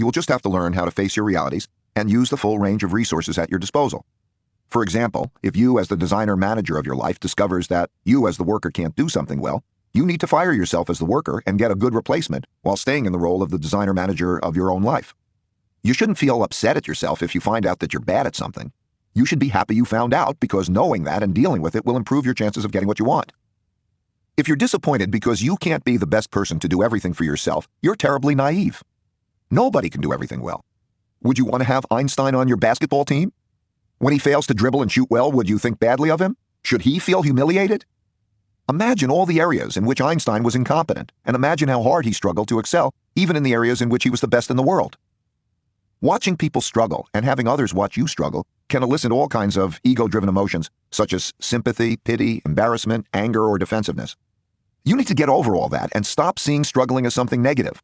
You will just have to learn how to face your realities and use the full range of resources at your disposal. For example, if you as the designer manager of your life discovers that you as the worker can't do something well, you need to fire yourself as the worker and get a good replacement while staying in the role of the designer manager of your own life. You shouldn't feel upset at yourself if you find out that you're bad at something. You should be happy you found out, because knowing that and dealing with it will improve your chances of getting what you want. If you're disappointed because you can't be the best person to do everything for yourself, you're terribly naive. Nobody can do everything well. Would you want to have Einstein on your basketball team? When he fails to dribble and shoot well, would you think badly of him? Should he feel humiliated? Imagine all the areas in which Einstein was incompetent, and imagine how hard he struggled to excel, even in the areas in which he was the best in the world. Watching people struggle and having others watch you struggle can elicit all kinds of ego-driven emotions, such as sympathy, pity, embarrassment, anger, or defensiveness. You need to get over all that and stop seeing struggling as something negative.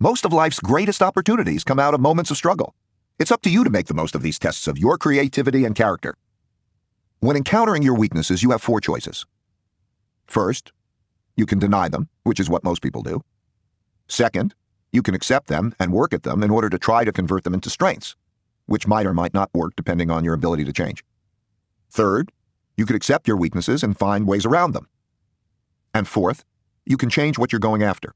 Most of life's greatest opportunities come out of moments of struggle. It's up to you to make the most of these tests of your creativity and character. When encountering your weaknesses, you have 4 choices. First, you can deny them, which is what most people do. Second, you can accept them and work at them in order to try to convert them into strengths, which might or might not work depending on your ability to change. Third, you could accept your weaknesses and find ways around them. And fourth, you can change what you're going after.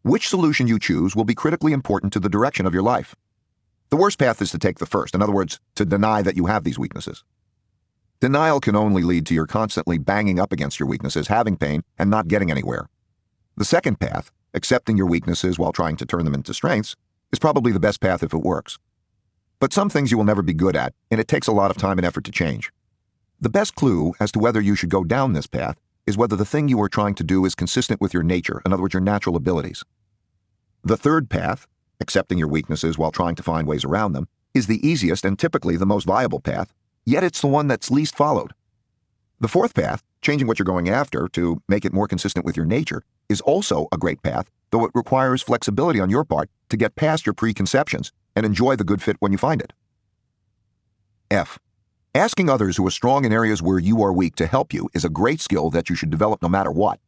Which solution you choose will be critically important to the direction of your life. The worst path is to take the first, in other words, to deny that you have these weaknesses. Denial can only lead to your constantly banging up against your weaknesses, having pain, and not getting anywhere. The second path, accepting your weaknesses while trying to turn them into strengths, is probably the best path if it works. But some things you will never be good at, and it takes a lot of time and effort to change. The best clue as to whether you should go down this path is whether the thing you are trying to do is consistent with your nature, in other words, your natural abilities. The third path, accepting your weaknesses while trying to find ways around them, is the easiest and typically the most viable path, yet it's the one that's least followed. The fourth path, changing what you're going after to make it more consistent with your nature, is also a great path, though it requires flexibility on your part to get past your preconceptions and enjoy the good fit when you find it. F. Asking others who are strong in areas where you are weak to help you is a great skill that you should develop no matter what,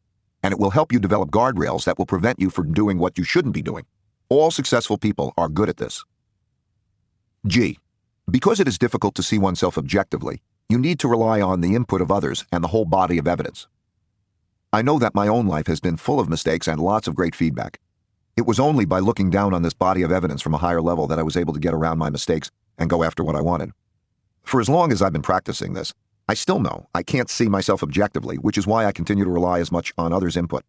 and it will help you develop guardrails that will prevent you from doing what you shouldn't be doing. All successful people are good at this. G. Because it is difficult to see oneself objectively, you need to rely on the input of others and the whole body of evidence. I know that my own life has been full of mistakes and lots of great feedback. It was only by looking down on this body of evidence from a higher level that I was able to get around my mistakes and go after what I wanted. For as long as I've been practicing this, I still know I can't see myself objectively, which is why I continue to rely as much on others' input.